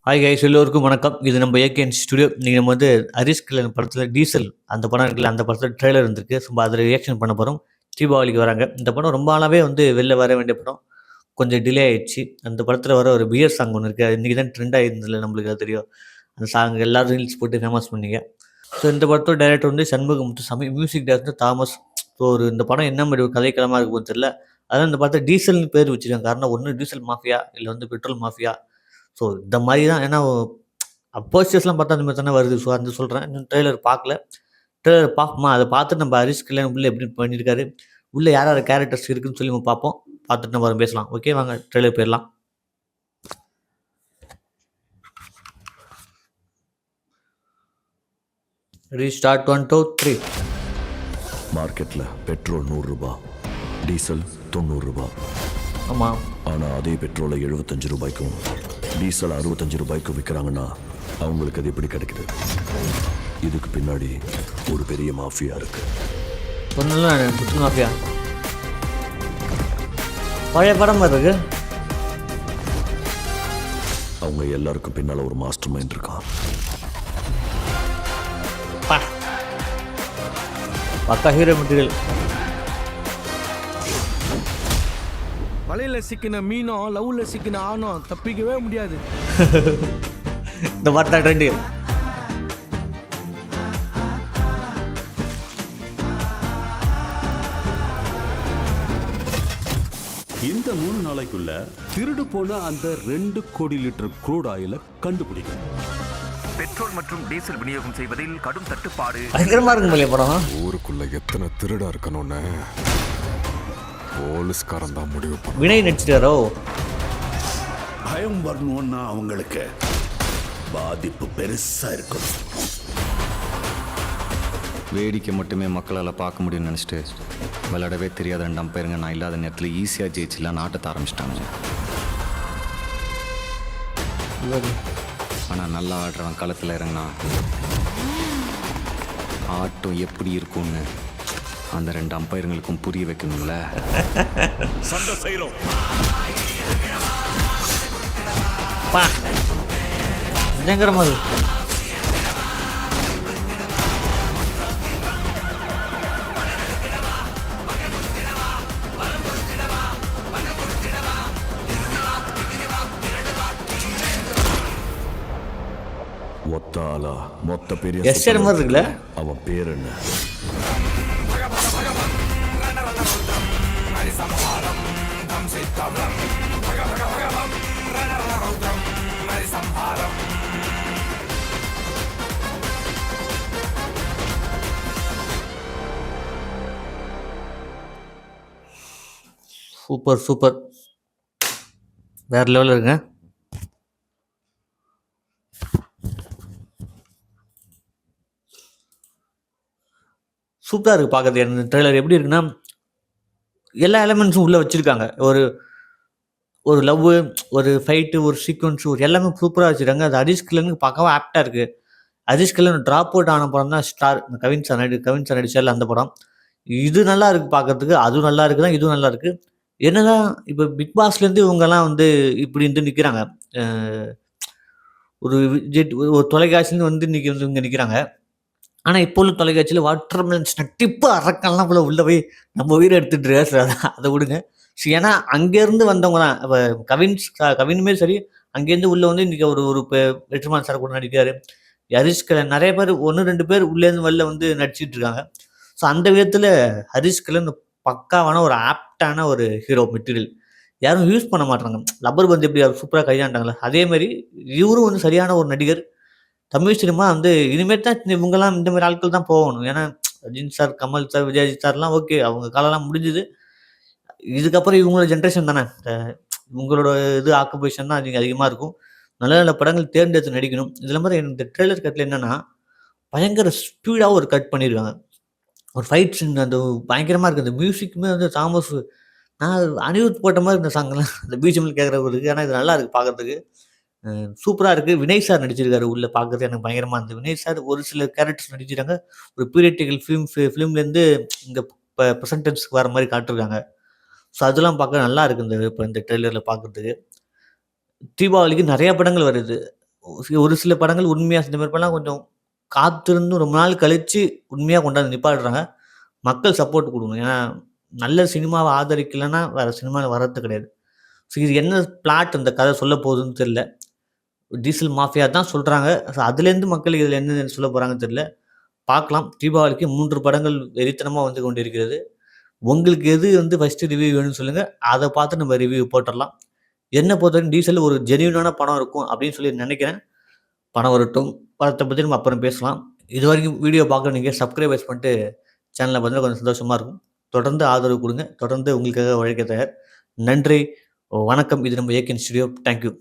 Hi guys எல்லோருக்கும் வணக்கம். இது நம்ம ஏகேஎன் ஸ்டுடியோ. நீங்கள் நம்ம ஹரிஷ் கல்யாண் படத்தில் டீசல் அந்த படம் இருக்குல்ல, அந்த படத்தில் ட்ரெய்லர் இருந்திருக்கு. சும்மா அதில் ரியாக்ஷன் பண்ண போகிறோம். தீபாவளிக்கு வராங்க. இந்த படம் ரொம்ப நாளாகவே வெளில வர வேண்டிய படம். கொஞ்சம் டிலே ஆயிடுச்சு. அந்த படத்தில் வர ஒரு பியர் சாங் ஒன்று இருக்குது. அது இன்றைக்கி தான் ட்ரெண்ட் ஆகிருந்ததில்ல, நம்மளுக்கு அது தெரியும். அந்த சாங் எல்லாரும் ரீல்ஸ் போட்டு ஃபேமஸ் பண்ணீங்க. ஸோ இந்த படத்தோட director Shanmuga Muthusamy, music director Thomas. So இந்த படம் என்ன மாதிரி ஒரு கதைக்களமாக இருக்குன்னு தெரியல. அதான் இந்த படத்தை டீசல்னு பேர் வச்சுருக்காங்க. காரணம் ஒன்று டீசல் மாஃபியா, இல்லை பெட்ரோல் மாஃபியா. ஸோ இந்த மாதிரி தான். ஏன்னா போஸ்டர்ஸ்லாம் பார்த்தா அந்த மாதிரி தானே வருது. ஸோ அந்த சொல்கிறேன். இன்னும் ட்ரெய்லர் பார்க்கல. ட்ரெய்லர் பார்ப்போமா, அதை பார்த்துட்டு நம்ம ஹரிஷ் கல்யாண் உள்ள எப்படி பண்ணியிருக்காரு, உள்ளே யார் யார் கேரக்டர்ஸ் இருக்குன்னு சொல்லி நம்ம பார்ப்போம். பார்த்துட்டு நம்ம பேசலாம். ஓகே, வாங்க ட்ரெய்லர் போயிடலாம். ரீஸ்டார்ட் 1 2 3. மார்க்கெட்டில் பெட்ரோல் 100 ரூபாய், டீசல் 90 ரூபாய். ஆமாம். ஆனால் அதே பெட்ரோலை 75 ரூபாய்க்கும் டீசல் 65 ரூபாய்க்கும் விற்கிறாங்கன்னா அவங்களுக்கு அது எப்படி கிடைக்குது? இதுக்கு பின்னாடி ஒரு பெரிய மாஃபியா இருக்கு. பெட்ரோல் மாஃபியா பழைய படம் இருக்கு. அவங்க எல்லாருக்கும் பின்னால ஒரு மாஸ்டர் மைண்ட் இருக்கான். பக்கா ஹீரோ மெட்டீரியல். வலையில சிக்கின மீனும் லவ்ல சிக்கின ஆணும் தப்பிக்கவே முடியாது. இந்த வார்த்தை ட்ரெண்ட். இந்த 3 நாளைக்குள்ள திருடு போன அந்த 2 கோடி லிட்டர் க்ரூட் ஆயில கண்டுபிடிக்கும். பெட்ரோல் மற்றும் டீசல் விநியோகம் செய்வதில் கடும் தட்டுப்பாடு. பயங்கரமா இருக்கும் படம். ஊருக்குள்ள எத்தனை திருடா இருக்கணும்னு போலீஸ்காரன் தான் முடிவு பண்ண. வினய் நடிச்சிட்டாரோ? பயம் வரணும்னா அவங்களுக்கு பாதிப்பு பெருசா இருக்கும். வேடிக்கை மட்டுமே மக்களால் பார்க்க முடியும்னு நினச்சிட்டு விளையாடவே தெரியாத 2 அம்பையருங்க நான் இல்லாத நேரத்தில் ஈஸியாக ஜெயிச்சுலாம் நாட்டத்தை ஆரம்பிச்சிட்டாங்க. ஆனால் நல்லா ஆடுறவன் களத்தில் இறங்கினா ஆட்டம் எப்படி இருக்கும்னு அந்த 2 அம்பையருங்களுக்கும் புரிய வைக்கணும்ல. சண்டை செய்யறோம். பயங்கரமா மொத்த ஆளா மொத்த பெரிய எஸ்ஆர் மாதிரி இருக்குல்ல. அவன் பேர் என்ன? சூப்பர் சூப்பர், வேற லெவலில் இருக்குங்க. சூப்பராக இருக்குது பார்க்குறது. அந்த ட்ரெய்லர் எப்படி இருக்குன்னா, எல்லா எலமெண்ட்ஸும் உள்ளே வச்சுருக்காங்க. ஒரு ஒரு லவ், ஒரு ஃபைட்டு, ஒரு சீக்வன்ஸு, ஒரு எல்லாமே சூப்பராக வச்சுருக்காங்க. அது ஹரிஷ் கல்யாணுக்கு பார்க்கவே ஆப்டாக இருக்குது. ஹரிஷ் கல்யாண் ட்ராப் அவுட் ஆன படம் தான் ஸ்டார். கவின் சார் நடிச்சார்ல அந்த படம். இது நல்லா இருக்குது பார்க்கறதுக்கு. அதுவும் நல்லா இருக்குது தான், இதுவும் நல்லா இருக்குது. என்னதான் இப்போ பிக் பாஸ்லேருந்து இவங்கெல்லாம் இப்படி நிற்கிறாங்க. ஒரு ஒரு தொலைக்காட்சிலேருந்து இன்னைக்கு இங்கே நிற்கிறாங்க. ஆனால் இப்போ உள்ள தொலைக்காட்சியில் வாட்டர்மெலன் டிப்பு அரக்கெல்லாம் உள்ள போய் நம்ம உயிரை எடுத்துட்டு அதை விடுங்க. ஸோ ஏன்னா அங்கேருந்து வந்தவங்க தான். இப்போ கவினுமே சரி, அங்கேருந்து உள்ளே இன்றைக்கி ஒரு வெற்றிமாறன் சார் கூட நடிக்கிறாரு. ஹரிஷ் கல்யாண் நிறைய பேர் 1-2 பேர் உள்ளேருந்து வெளில நடிச்சிட்டு இருக்காங்க. ஸோ அந்த விதத்தில் ஹரிஷ் கல்யாண் பக்காவான ஒரு ஆப்டான ஒரு ஹீரோ மெட்டீரியல். யாரும் யூஸ் பண்ண மாட்டாங்க. லப்பர் பந்து எப்படி சூப்பராக கையாண்டாங்களே, அதேமாதிரி இவரும் சரியான ஒரு நடிகர். தமிழ் சினிமா இனிமேல் தான் இவங்கெல்லாம் இந்த மாதிரி ஆட்கள் தான் போகணும். ஏன்னா ரஜினி சார், கமல் சார், விஜய் சார்லாம் ஓகே, அவங்க காலம்லாம் முடிஞ்சுது. இதுக்கப்புறம் இவங்களோட ஜென்ரேஷன் தானே. இவங்களோட ஆக்குபேஷன் தான் அதிகமாக இருக்கும். நல்ல நல்ல படங்கள் தேர்ந்தெடுத்து நடிக்கணும். இதில் மாதிரி இந்த ட்ரெய்லர் கட்டில் என்னென்னா, பயங்கர ஸ்பீடாக ஒரு கட் பண்ணியிருக்காங்க. ஒரு ஃபைட் சீன் அந்த பயங்கரமாக இருக்குது. அந்த மியூசிக்குமே தாமஸ், நான் அனிருத் போட்ட மாதிரி இந்த சாங்லாம் அந்த பிஜிஎம்மில் கேட்குறவங்களுக்கு. ஆனால் இது நல்லா இருக்குது பார்க்குறதுக்கு. சூப்பராக இருக்குது. வினய் சார் நடிச்சிருக்காரு உள்ளே. பார்க்குறது எனக்கு பயங்கரமாக இருந்தது. வினய் சார் ஒரு சில கேரக்டர்ஸ் நடிச்சிருக்காங்க. ஒரு பீரியட்டிக்கல் ஃபிலிம்லேருந்து இந்த ப்ரெசன்டென்ஸ்க்கு வர மாதிரி காட்டிருக்காங்க. ஸோ அதெல்லாம் பார்க்க நல்லா இருக்குது. இப்போ இந்த ட்ரெய்லரில் பார்க்குறதுக்கு. தீபாவளிக்கு நிறையா படங்கள் வருது. ஒரு சில படங்கள் உண்மையா இந்த மாரி படம்லாம் கொஞ்சம் காத்திருந்து ரொம்ப நாள் கழிச்சு உண்மையா கொண்டாந்து நிப்பாட்டுறாங்க. மக்கள் சப்போர்ட் குடுக்கணும். ஏன்னா, நல்ல சினிமாவ ஆதரிக்கலன்னா வேற சினிமால வர்றது கிடையாது. இது என்ன பிளாட் இந்த கதை சொல்லப் போகுதுன்னு தெரியல. டீசல் மாஃபியா தான் சொல்றாங்க. அதுலேருந்து மக்கள் இதில என்ன சொல்ல போறாங்கன்னு தெரியல. பார்க்கலாம். தீபாவளிக்கு 3 படங்கள் வெறித்தனமா வந்து கொண்டிருக்கிறது. உங்களுக்கு எது வந்து ஃபர்ஸ்ட்டு ரிவ்யூ வேணும்னு சொல்லுங்க. அத பார்த்து நம்ம ரிவ்யூ போட்டுறலாம். என்ன பொறுத்தவரைக்கும் டீசல் ஒரு ஜென்யூனான படம் இருக்கும் அப்படின்னு சொல்லி நினைக்கிறேன். படம் வரட்டும். படத்த பத்தி நம்ம அப்புறம் பேசலாம். இதுவரைக்கும் வீடியோ பார்க்குற நீங்க சப்ஸ்கிரைபர்ஸ் பண்ணிட்டு சேனல பார்த்தா கொஞ்சம் சந்தோஷமா இருக்கும். தொடர்ந்து ஆதரவு குடுங்க. தொடர்ந்து உங்களுக்காக உழைக்க தயார். நன்றி. வணக்கம். இது நம்ம ஏகேன் ஸ்டுடியோ. Thank you.